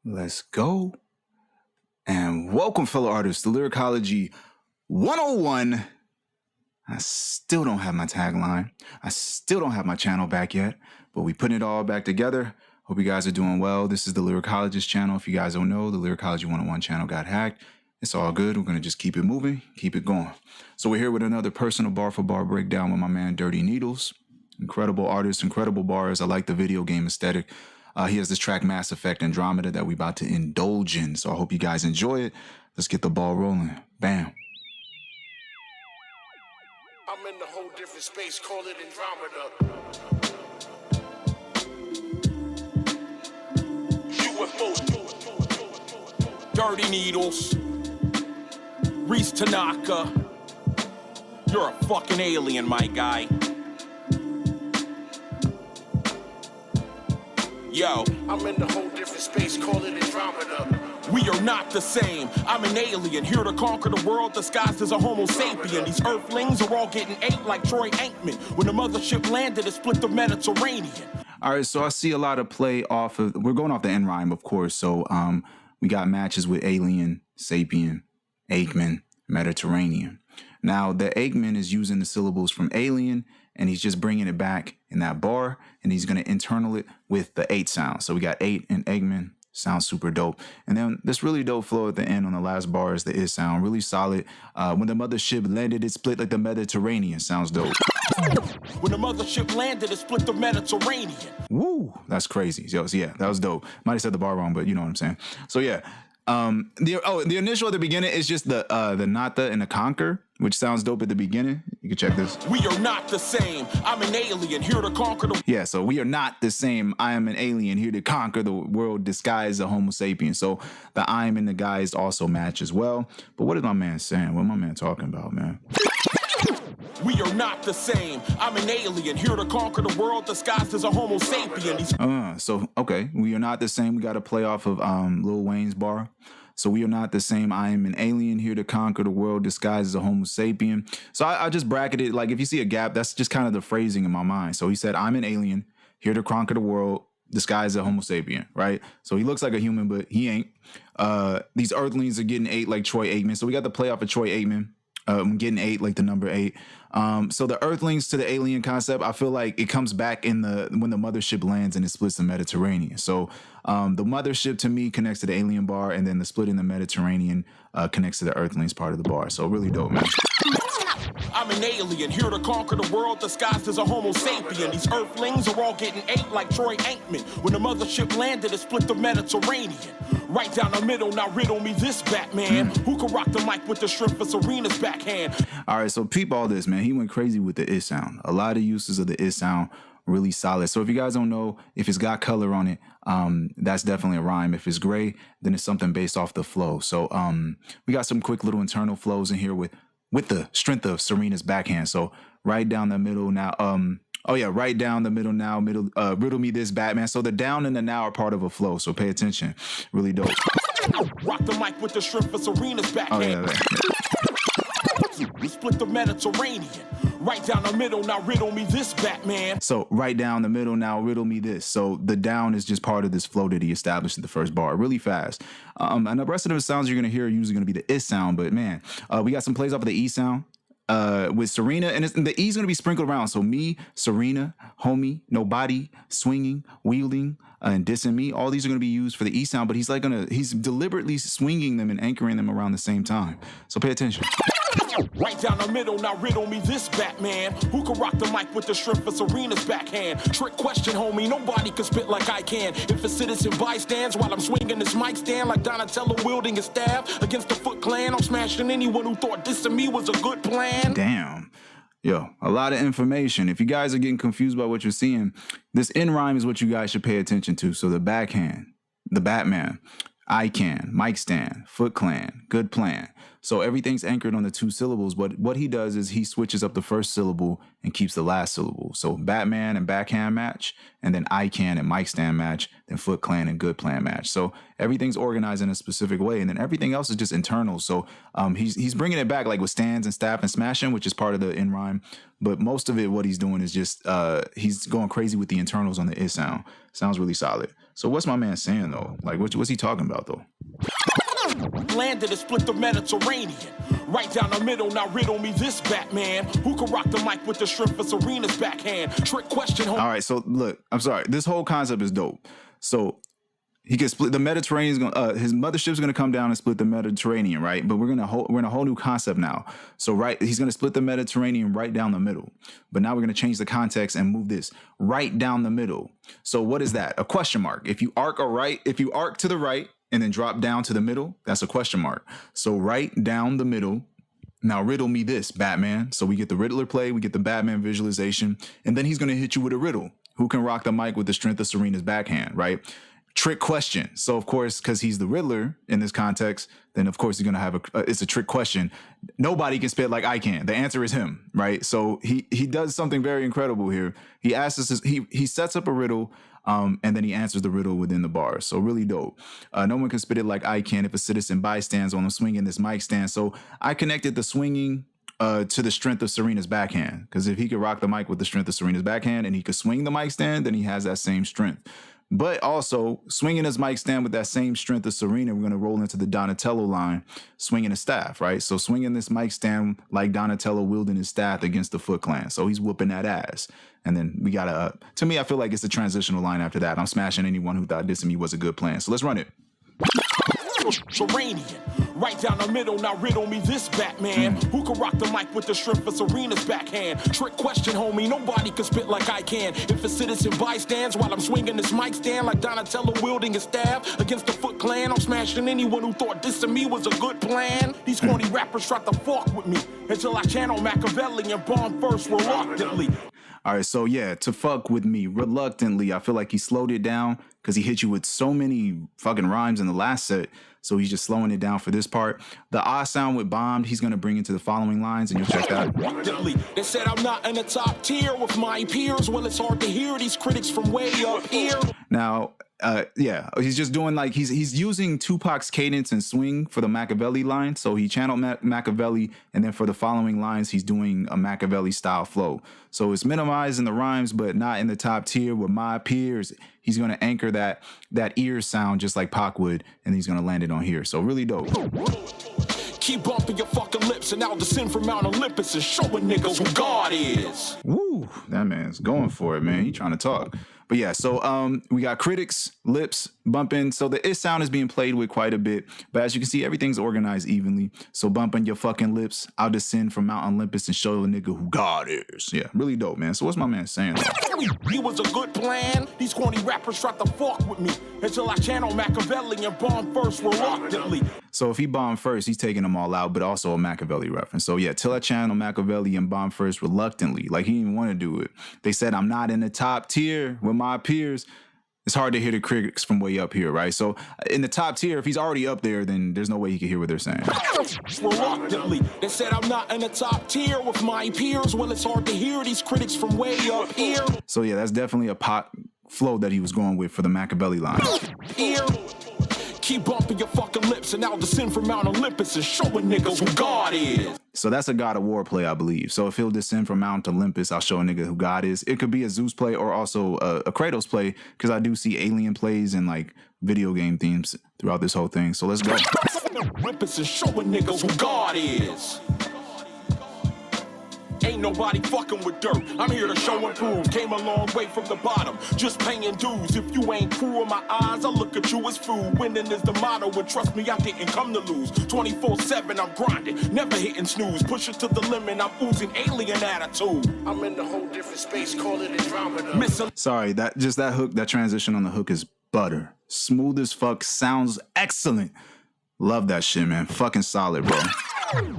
Let's go. And welcome, fellow artists, to Lyricology 101. I still don't have my tagline. I still don't have my channel back yet, but we putting it all back together. Hope you guys are doing well. This is the Lyricologist channel. If you guys don't know, the Lyricology 101 channel got hacked. It's all good. We're going to just keep it moving, keep it going. So we're here with another personal bar for bar breakdown with my man Dirty Needles. Incredible artist, incredible bars. I like the video game aesthetic. He has this track Mass Effect Andromeda that we about to indulge in. So I hope you guys enjoy it. Let's get the ball rolling. Bam. I'm in a whole different space, call it Andromeda. UFO. Dirty Needles, Reese Tanaka, you're a fucking alien, my guy. Yo, I'm in a whole different space, call it Andromeda. we are not the same. I'm an alien, here to conquer the world disguised as a Homosapien. These earthlings are all getting ate like Troy Aikman. When the mothership landed, it split the Mediterranean. All right, so I see a lot of play off of, we're going off the end rhyme, of course. So we got matches with alien, sapien, Aikman, Mediterranean. Now, the Aikman is using the syllables from alien, and he's just bringing it back in that bar, and he's going to internal it with the 8 sound. So we got 8 and Aikman. Sounds super dope. And then this really dope flow at the end on the last bar is the is sound. Really solid. When the mothership landed, it split like the Mediterranean. Sounds dope. When the mothership landed, it split the Mediterranean. Woo, that's crazy. So yeah, that was dope. Might have said the bar wrong, but you know what I'm saying. So yeah. The initial at the beginning is just the nata and the conquer, which sounds dope at the beginning. You can check this. We are not the same. I'm an alien, here to conquer the... Yeah, so we are not the same. I am an alien here to conquer the world disguised as a Homo sapien. So the I am and the guys also match as well. But what is my man saying? What my man talking about, man? We are not the same. I'm an alien, here to conquer the world disguised as a Homo sapien. So, okay, we are not the same. We got to play off of Lil Wayne's bar. So we are not the same. I am an alien here to conquer the world disguised as a Homo sapien. So I just bracketed, like if you see a gap, that's just kind of the phrasing in my mind. So he said, I'm an alien here to conquer the world disguised as a Homo sapien, right? So he looks like a human, but he ain't. These earthlings are getting 8 like Troy Aikman. So we got the play off of Troy Aikman. Getting 8 like the number 8. So the earthlings to the alien concept, I feel like it comes back in when the mothership lands and it splits the Mediterranean. So the mothership to me connects to the alien bar, and then the split in the Mediterranean connects to the earthlings part of the bar. So really dope, man. I'm an alien, here to conquer the world disguised as a Homo sapien. These earthlings are all getting 8 like Troy Aikman. When the mothership landed, it split the Mediterranean. Right down the middle, now riddle me this, Batman. Who can rock the mic with the shrimp for Serena's backhand? All right, so peep all this, man. He went crazy with the is sound. A lot of uses of the is sound, really solid. So if you guys don't know, if it's got color on it, that's definitely a rhyme. If it's gray, then it's something based off the flow. So we got some quick little internal flows in here with the strength of Serena's backhand. So right down the middle now, right down the middle now, riddle me this, Batman. So the down and the now are part of a flow. So pay attention. Really dope. Rock the mic with the shrimp for Serena's backhand. Oh, yeah. We split the Mediterranean. Right down the middle, now riddle me this, Batman. So right down the middle, now riddle me this. So the down is just part of this flow that he established in the first bar, really fast. And the rest of the sounds you're gonna hear are usually gonna be the is sound, but man, we got some plays off of the E sound. With Serena, and the E's gonna be sprinkled around. So me, Serena, homie, nobody, swinging, wielding, and dissing me. All these are gonna be used for the E sound, but he's deliberately swinging them and anchoring them around the same time. So pay attention. Right down the middle, now riddle me this, Batman. Who can rock the mic with the shrimp for Serena's backhand? Trick question, homie, nobody can spit like I can. If a citizen bystands while I'm swinging this mic stand like Donatello wielding a staff against the Foot Clan, I'm smashing anyone who thought this to me was a good plan. Damn. Yo, a lot of information. If you guys are getting confused by what you're seeing, this end rhyme is what you guys should pay attention to. So the backhand, the Batman, I can, mic stand, Foot Clan, good plan. So everything's anchored on the 2 syllables. But what he does is he switches up the first syllable and keeps the last syllable. So Batman and backhand match, and then I can and mic stand match, then Foot Clan and good plan match. So everything's organized in a specific way, and then everything else is just internal. So he's bringing it back like with stands and staff and smashing, which is part of the in rhyme. But most of it, what he's doing is just he's going crazy with the internals on the I sound. Sounds really solid. So what's my man saying though? Like what's he talking about though? Landed and split the Mediterranean. Right down the middle, now riddle me this, Batman. Who can rock the mic with the strength for Serena's backhand? Trick question. All right, so look, I'm sorry. This whole concept is dope. So he can split the Mediterranean. His mothership's gonna come down and split the Mediterranean, right? But we're in a whole new concept now. So he's gonna split the Mediterranean right down the middle. But now we're gonna change the context and move this right down the middle. So what is that? A question mark. If you arc to the right and then drop down to the middle, that's a question mark. So right down the middle. Now riddle me this, Batman. So we get the Riddler play, we get the Batman visualization, and then he's gonna hit you with a riddle. Who can rock the mic with the strength of Serena's backhand, right? Trick question. So of course, because he's the Riddler in this context, then of course he's gonna have it's a trick question. Nobody can spit like I can. The answer is him, right? So he does something very incredible here. He asks us, he sets up a riddle, and then he answers the riddle within the bars. So really dope. No one can spit it like I can if a citizen bystands on him swinging this mic stand. So I connected the swinging to the strength of Serena's backhand, because if he could rock the mic with the strength of Serena's backhand and he could swing the mic stand, then he has that same strength. But also, swinging his mic stand with that same strength of Serena, we're going to roll into the Donatello line, swinging a staff, right? So swinging this mic stand like Donatello wielding his staff against the Foot Clan. So he's whooping that ass. And then we got to me, I feel like it's a transitional line after that. I'm smashing anyone who thought this to me was a good plan. So let's run it. Serena, right down the middle, now riddle me this, Batman. Who can rock the mic with the strength for Serena's backhand? Trick question, homie, nobody can spit like I can. If a citizen bystands while I'm swinging this mic stand like Donatello wielding his staff against the Foot Clan, I'm smashing anyone who thought this to me was a good plan. These corny rappers tried to fuck with me until I channel Makaveli and bomb first reluctantly. All right, so yeah, to fuck with me reluctantly, I feel like he slowed it down because he hit you with so many fucking rhymes in the last set. So he's just slowing it down for this part. The I sound with bombed, he's going to bring into the following lines, and you'll check that. They said I'm not in the top tier with my peers. Well, it's hard to hear these critics from way up here. Now, yeah, he's just doing like he's using Tupac's cadence and swing for the Makaveli line. So he channeled Makaveli, and then for the following lines, he's doing a Makaveli style flow. So it's minimized in the rhymes, but not in the top tier with my peers. He's going to anchor that ear sound just like Pac would, and he's going to land it on here. So really dope. Keep bumping your fucking lips, and I'll descend from Mount Olympus and show a niggas who God is. Woo, that man's going for it, man. He trying to talk. But yeah, so we got critics, lips, bumping. So the is sound is being played with quite a bit. But as you can see, everything's organized evenly. So bumping your fucking lips, I'll descend from Mount Olympus and show a nigga who God is. Yeah, really dope, man. So what's my man saying? He was a good plan. These corny rappers tried to fuck with me until I channel Makaveli and bomb first reluctantly. So if he bombed first, he's taking them all out, but also a Makaveli reference. So yeah, till I channel Makaveli and bomb first reluctantly. Like he didn't want to do it. They said I'm not in the top tier with my peers. It's hard to hear the critics from way up here, right? So in the top tier, if he's already up there, then there's no way he can hear what they're saying. Reluctantly, they said I'm not in the top tier with my peers. Well, it's hard to hear these critics from way up here. So yeah, that's definitely a pot flow that he was going with for the Makaveli line. Here. Keep bumping your fucking lips, and I'll descend from Mount Olympus and show a niggas who God is. So that's a God of War play, I believe. So if he'll descend from Mount Olympus, I'll show a nigga who God is. It could be a Zeus play or also a Kratos play, because I do see alien plays and like video game themes throughout this whole thing. So let's go. Olympus and show a niggas who God is. Ain't nobody fucking with dirt. I'm here to show and prove. Came a long way from the bottom, just paying dues. If you ain't cool in my eyes, I look at you as food. Winning is the motto, and trust me, I didn't come to lose. 24/7, I'm grinding, never hitting snooze. Push it to the limit, I'm oozing alien attitude. I'm in a whole different space, call it Andromeda. Sorry, that hook, that transition on the hook is butter. Smooth as fuck, sounds excellent. Love that shit, man. Fucking solid, bro.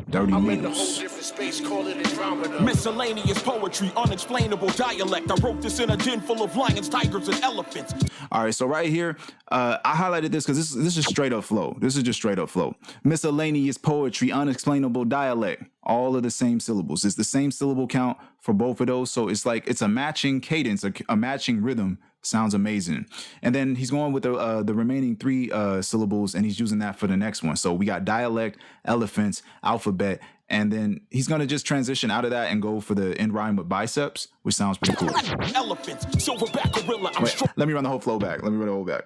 Dirty I'm in a whole needles. different space, call it Andromeda. Miscellaneous poetry, unexplainable dialect. I wrote this in a den full of lions, tigers, and elephants. All right, so right here, I highlighted this because this is straight up flow. This is just straight up flow. Miscellaneous poetry, unexplainable dialect. All of the same syllables. It's the same syllable count for both of those. So it's like it's a matching cadence, a matching rhythm. Sounds amazing. And then he's going with the remaining 3 syllables, and he's using that for the next one. So we got dialect, elephants, alphabet, and then he's going to just transition out of that and go for the end rhyme with biceps, which sounds pretty cool. Elephants, silverback gorilla. Wait, let me run the whole flow back. Let me run the whole back.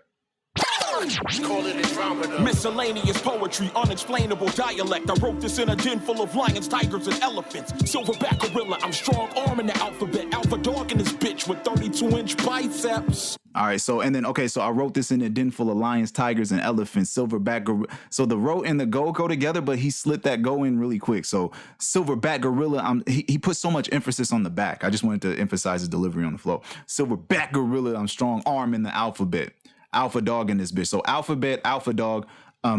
Call it Andromeda. Miscellaneous poetry, unexplainable dialect. I wrote this in a den full of lions, tigers, and elephants. Silverback gorilla, I'm strong arm in the alphabet. Alpha dog in this bitch with 32-inch biceps. All right, so so I wrote this in a den full of lions, tigers, and elephants. Silverback gorilla. So the wrote and the go together, but he slipped that go in really quick. So silverback gorilla, he put so much emphasis on the back. I just wanted to emphasize his delivery on the flow. Silverback gorilla, I'm strong arm in the alphabet. Alpha dog in this bitch. So alphabet, alpha dog.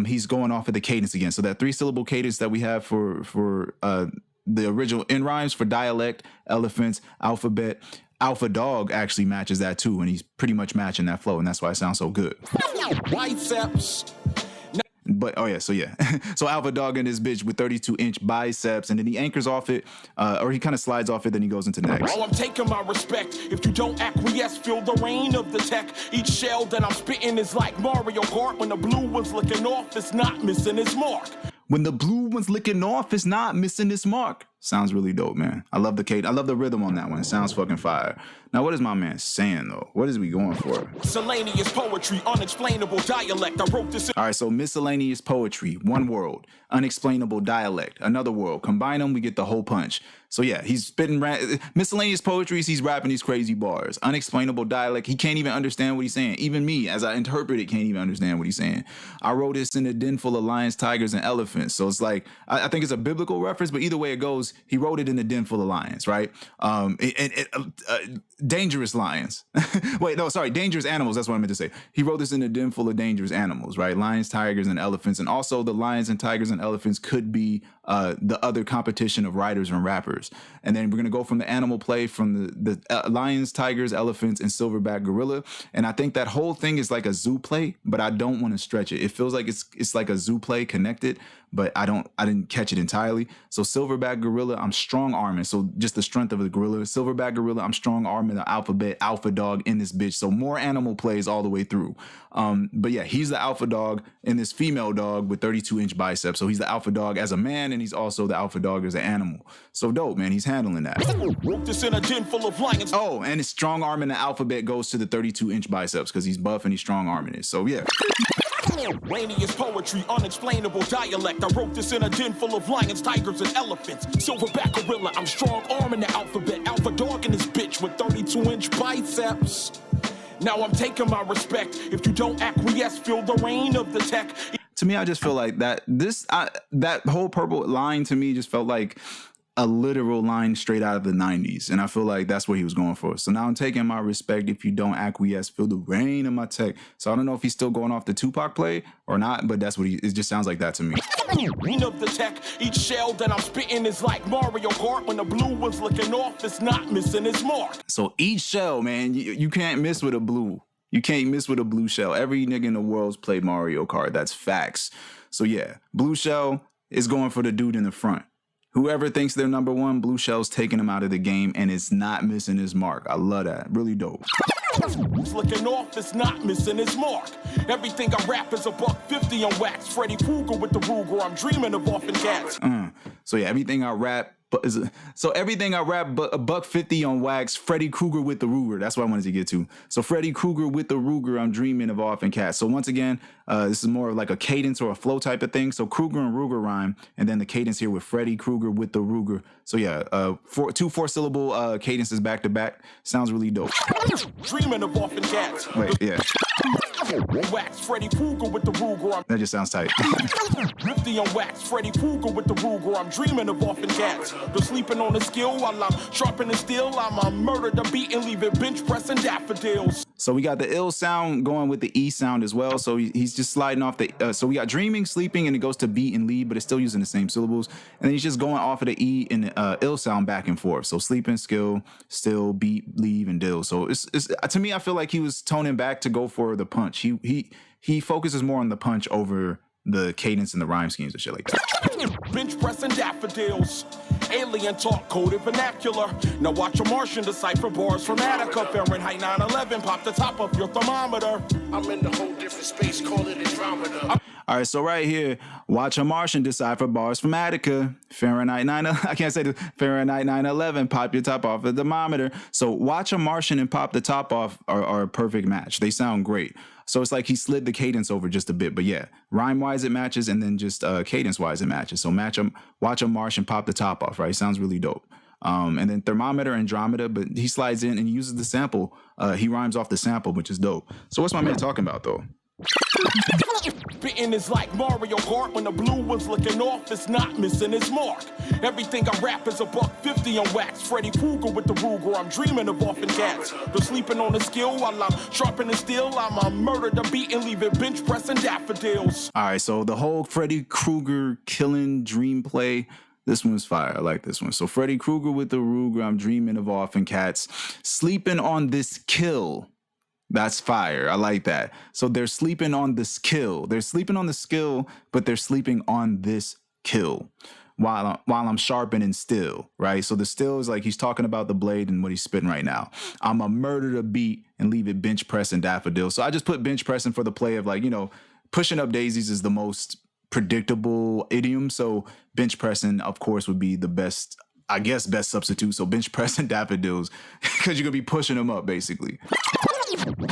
He's going off of the cadence again. So that 3-syllable cadence that we have for the original end rhymes for dialect, elephants, alphabet. Alpha dog actually matches that too, and he's pretty much matching that flow, and that's why it sounds so good. Biceps. But so alpha dog in this bitch with 32-inch biceps, and then he anchors off it, or he kind of slides off it, then he goes into next. Oh, I'm taking my respect. If you don't acquiesce, feel the rain of the tech. Each shell that I'm spitting is like Mario Kart. When the blue one's looking off, it's not missing its mark. When the blue one's licking off, it's not missing its mark. Sounds really dope, man. I love the cadence. I love the rhythm on that one. It sounds fucking fire. Now, what is my man saying, though? What is we going for? Miscellaneous poetry, unexplainable dialect. I wrote this. All right, so miscellaneous poetry, one world, unexplainable dialect, another world. Combine them, we get the whole punch. So yeah, he's spitting miscellaneous poetry. He's rapping these crazy bars. Unexplainable dialect. He can't even understand what he's saying. Even me, as I interpret it, can't even understand what he's saying. I wrote this in a den full of lions, tigers, and elephants. So it's like I think it's a biblical reference, but either way it goes, he wrote it in a den full of lions, right? Dangerous lions. Wait, no, sorry, dangerous animals. That's what I meant to say. He wrote this in a den full of dangerous animals, right? Lions, tigers, and elephants. And also the lions and tigers and elephants could be the other competition of writers and rappers. And then we're going to go from the animal play from the lions, tigers, elephants, and silverback gorilla. And I think that whole thing is like a zoo play, but I don't want to stretch it. It feels like it's like a zoo play connected, but I didn't catch it entirely. So silverback gorilla, I'm strong arming. So just the strength of the gorilla. Silverback gorilla, I'm strong arming the alphabet, alpha dog in this bitch. So more animal plays all the way through. But yeah, he's the alpha dog in this female dog with 32-inch biceps. So he's the alpha dog as a man, and he's also the alpha dog as an animal. So dope, man. He's handling that. This in a den full of lions. Oh, and his strong arming the alphabet goes to the 32-inch biceps because he's buff and he's strong arming it. So yeah. Miscellaneous poetry, unexplainable dialect. I wrote this in a den full of lions, tigers, and elephants. Silverback gorilla, I'm strong arm in the alphabet. Alpha dog in this bitch with 32-inch biceps. Now I'm taking my respect. If you don't acquiesce, feel the reign of the tech. To me, I just feel like that whole purple line to me just felt like a literal line straight out of the 90s. And I feel like that's what he was going for. So now I'm taking my respect. If you don't acquiesce, feel the reign of my tech. So I don't know if he's still going off the Tupac play or not, but that's what it just sounds like that to me. Reign of the tech. Each shell that I'm spitting is like Mario Kart. When the blue one's looking off, it's not missing its mark. So each shell, man, you can't miss with a blue. You can't miss with a blue shell. Every nigga in the world's played Mario Kart. That's facts. So yeah, blue shell is going for the dude in the front. Whoever thinks they're number one, blue shell's taking him out of the game, and it's not missing his mark. I love that. Really dope. It's looking off, it's not missing his mark. Everything I rap is $150 on wax. Freddy Krueger with the Ruger. I'm dreaming of offing cats. So yeah, everything I rap. But $150 on wax. Freddy Krueger with the Ruger. That's what I wanted to get to. So Freddy Krueger with the Ruger. I'm dreaming of off and cats. So once again, this is more of like a cadence or a flow type of thing. So Krueger and Ruger rhyme, and then the cadence here with Freddy Krueger with the Ruger. So yeah, two 4-syllable cadences back to back. Sounds really dope. Dreaming of off and cats. Wait, yeah. Wax, Freddy Krueger with the Ruger. That just sounds tight. 50 on wax, Freddy Krueger with the Ruger. I'm dreaming of offing cats. They're sleeping on the skill while I'm sharpening steel. I'm a murder the beat and leave it bench pressing daffodils. So we got the ill sound going with the E sound as well. So he's just sliding off the. So we got dreaming, sleeping, and it goes to beat and leave, but it's still using the same syllables. And then he's just going off of the E and ill sound back and forth. So sleeping, skill, still, beat, leave, and dill. So it's to me, I feel like he was toning back to go for the punch. He focuses more on the punch over the cadence and the rhyme schemes and shit like that. Bench pressing daffodils. Alien talk, coded vernacular. Now watch a Martian decipher bars from Attica. Fahrenheit 9/11, pop the top of your thermometer. I'm in a whole different space, call it Andromeda. All right, so right here, watch a Martian decipher bars from Attica. Fahrenheit 9, I can't say the Fahrenheit 9/11, pop your top off the thermometer. So watch a Martian and pop the top off are a perfect match. They sound great. So it's like he slid the cadence over just a bit, but yeah, rhyme-wise it matches, and then just cadence-wise it matches. So watch a Martian pop the top off, right? Sounds really dope. And then thermometer, Andromeda, but he slides in and he uses the sample. He rhymes off the sample, which is dope. So what's my man talking about though? Spitting is like Mario Kart. When the blue one's looking off, it's not missing its mark. Everything I rap is $150 on wax. Freddy Krueger with the Ruger, I'm dreaming of orphan cats. They're sleeping on the skill while I'm sharpening steel. I'm a murder the beat and leave it bench pressing daffodils. All right, so the whole Freddy Krueger killing dream play, this one's fire. I like this one. So Freddy Krueger with the Ruger, I'm dreaming of orphan cats. Sleeping on this kill. That's fire. I like that. So they're sleeping on this kill. They're sleeping on the skill, but they're sleeping on this kill while I'm sharpening still, right? So the still is like he's talking about the blade and what he's spitting right now. I'm a murder the beat and leave it bench pressing daffodil. So I just put bench pressing for the play of like, pushing up daisies is the most predictable idiom. So bench pressing, of course, would be the best substitute. So bench pressing daffodils because you're going to be pushing them up basically.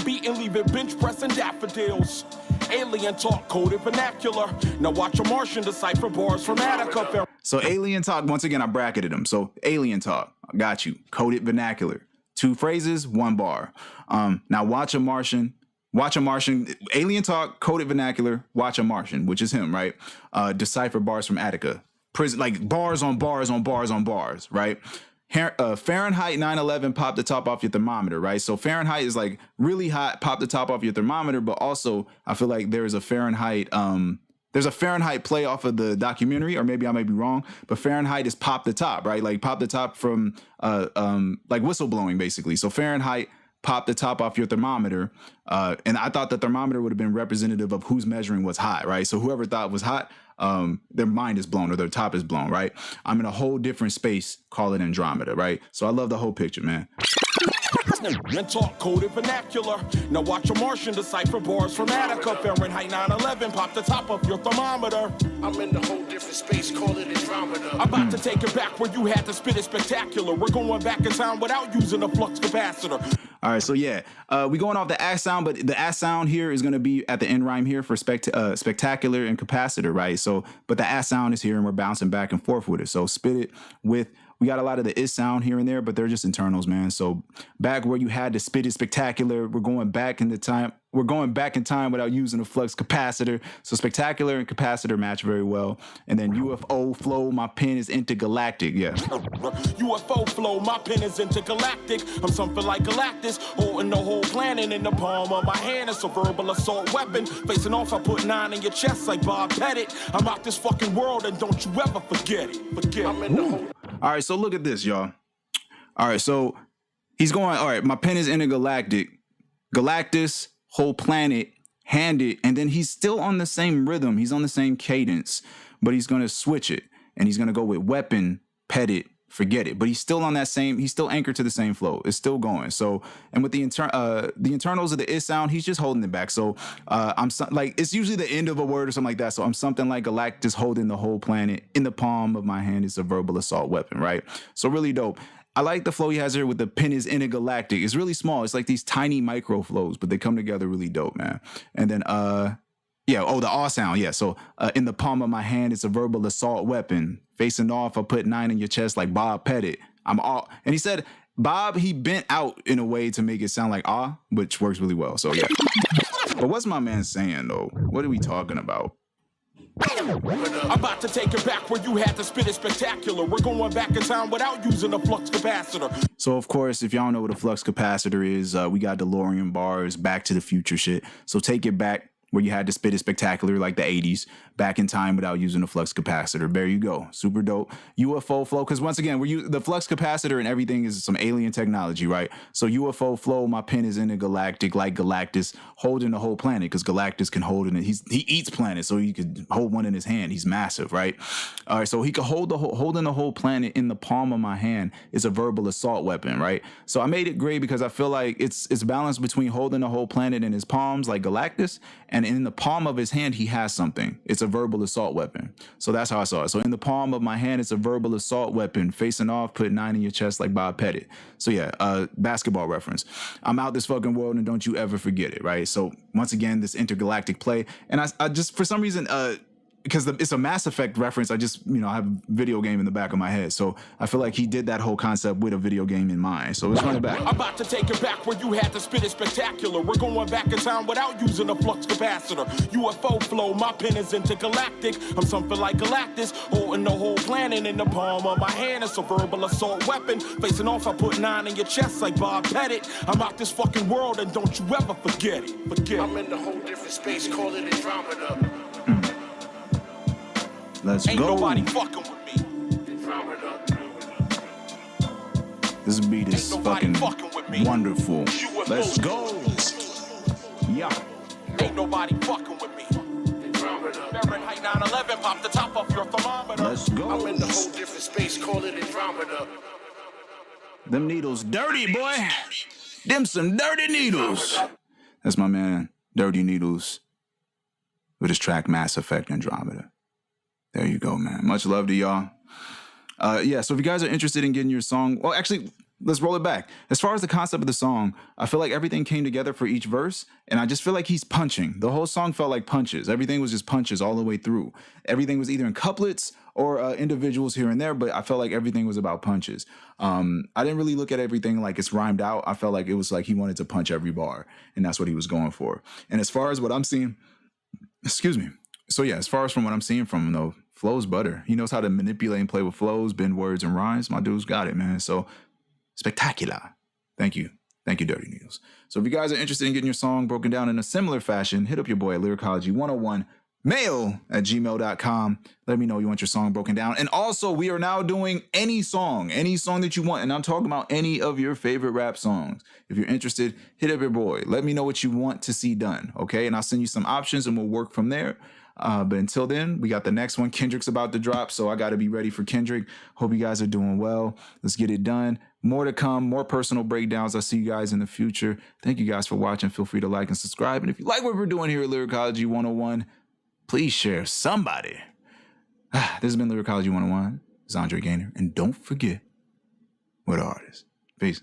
Beat and leave it bench pressing daffodils. Alien talk, coded vernacular. Now watch a Martian decipher bars from Attica. So alien talk, once again, I bracketed them. So alien talk, I got you. Coded vernacular. 2 phrases, 1 bar. Now watch a Martian, alien talk, coded vernacular, watch a Martian, which is him, right? Decipher bars from Attica. Prison, like bars on bars on bars on bars, right? Fahrenheit 9/11, pop the top off your thermometer, right? So Fahrenheit is like really hot, pop the top off your thermometer, but also I feel like there's a Fahrenheit play off of the documentary, or maybe I may be wrong, but Fahrenheit is pop the top, right? Like pop the top from like whistleblowing basically. So Fahrenheit, pop the top off your thermometer, and I thought the thermometer would have been representative of who's measuring what's hot, right? So whoever thought was hot, their mind is blown or their top is blown, right? I'm in a whole different space, call it Andromeda, right? So I love the whole picture, man. And talk coded vernacular. Now watch a Martian decipher bars from Attica. Fahrenheit 9/11, pop the top of your thermometer. I'm in a whole different space, call it Andromeda. I'm about to take it back where you had to spit it spectacular. We're going back in time without using a flux capacitor. All right, so yeah, we going off the ass sound, but the ass sound here is going to be at the end rhyme here for spectacular and capacitor, right? So, but the ass sound is here, and we're bouncing back and forth with it. So spit it with. We got a lot of the is sound here and there, but they're just internals, man. So back where you had to spit it spectacular, we're going back in time. We're going back in time without using a flux capacitor. So spectacular and capacitor match very well. And then UFO flow, my pen is intergalactic. Yeah. UFO flow, my pen is intergalactic. I'm something like Galactus, holding the whole planet in the palm of my hand. It's a verbal assault weapon. Facing off, I put 9 in your chest like Bob Pettit. I'm out this fucking world and don't you ever forget it. I'm in the whole. All right, so look at this, y'all. All right, so he's going, all right, my pen is intergalactic. Galactus, whole planet, hand it, and then he's still on the same rhythm. He's on the same cadence, but he's going to switch it, and he's going to go with weapon, pet it, forget it. But he's still on that same, he's still anchored to the same flow. It's still going. So, and with the internals of the is sound, he's just holding it back. So like, it's usually the end of a word or something like that. So I'm something like Galactus holding the whole planet in the palm of my hand. It's a verbal assault weapon, right? So really dope. I like the flow he has here with the pen is intergalactic. It's really small. It's like these tiny micro flows, but they come together really dope, man. And then, yeah, oh, the aw sound, yeah. So in the palm of my hand, it's a verbal assault weapon. Facing off, I put 9 in your chest like Bob Pettit. I'm all, and he said, Bob, he bent out in a way to make it sound like ah, which works really well. So yeah. But what's my man saying though? What are we talking about? Andromeda. I'm about to take it back where you had to spit it spectacular. We're going back in time without using a flux capacitor. So, of course, if y'all know what a flux capacitor is, we got DeLorean bars, Back to the Future shit. So take it back where you had to spit it spectacular like the 80s, back in time without using a flux capacitor. There you go. Super dope. UFO flow, because once again, the flux capacitor and everything is some alien technology, right? So UFO flow, my pen is intergalactic like Galactus, holding the whole planet, because Galactus can hold it. He eats planets, so he could hold one in his hand. He's massive, right? All right, so he could holding the whole planet in the palm of my hand is a verbal assault weapon, right? So I made it great because I feel like it's balanced between holding the whole planet in his palms like Galactus, and in the palm of his hand, he has something. It's a verbal assault weapon. So that's how I saw it. So in the palm of my hand, it's a verbal assault weapon. Facing off, put 9 in your chest like Bob Pettit. So yeah, basketball reference. I'm out this fucking world and don't you ever forget it, right? So once again, this intergalactic play. And I just, for some reason, because it's a Mass Effect reference, I just, I have a video game in the back of my head. So I feel like he did that whole concept with a video game in mind. So let's run it back. I'm about to take it back where you had to spit it spectacular. We're going back in time without using a flux capacitor. UFO flow, my pen is intergalactic. I'm something like Galactus, holding the whole planet in the palm of my hand. It's a verbal assault weapon. Facing off, I put 9 in your chest like Bob Pettit. I'm out this fucking world and don't you ever forget it. I'm in a whole different space, call it Andromeda. Let's Ain't go. nobody fucking with me. Andromeda. This beat is Ain't nobody fucking fucking with me. wonderful. UFO. Let's go. Yeah. Ain't nobody fucking with me. Andromeda. Fahrenheit 9/11, pop the top off your thermometer. Let's go. I'm in a whole different space, call it Andromeda. Them needles dirty, boy. Them some dirty needles. That's my man, Dirty Needles, with his track Mass Effect Andromeda. There you go, man. Much love to y'all. Yeah, so if you guys are interested in getting your song, well, actually, let's roll it back. As far as the concept of the song, I feel like everything came together for each verse, and I just feel like he's punching. The whole song felt like punches. Everything was just punches all the way through. Everything was either in couplets or individuals here and there, but I felt like everything was about punches. I didn't really look at everything like it's rhymed out. I felt like it was like he wanted to punch every bar, and that's what he was going for. And as far as what I'm seeing, excuse me. So yeah, as far as from what I'm seeing from him, though, flow's butter. He knows how to manipulate and play with flows, bend words and rhymes. My dude's got it, man. So spectacular. Thank you. Thank you, Dirty Needles. So if you guys are interested in getting your song broken down in a similar fashion, hit up your boy at lyricology101 mail@gmail.com. Let me know you want your song broken down. And also, we are now doing any song that you want. And I'm talking about any of your favorite rap songs. If you're interested, hit up your boy. Let me know what you want to see done, okay? And I'll send you some options and we'll work from there. But until then, we got the next one. Kendrick's about to drop, so I got to be ready for Kendrick. Hope you guys are doing well. Let's get it done. More to come, more personal breakdowns. I'll see you guys in the future. Thank you guys for watching. Feel free to like and subscribe. And if you like what we're doing here at Lyricology 101, please share somebody. This has been Lyricology 101. It's Andre Gaynor. And don't forget, we're the artists. Peace.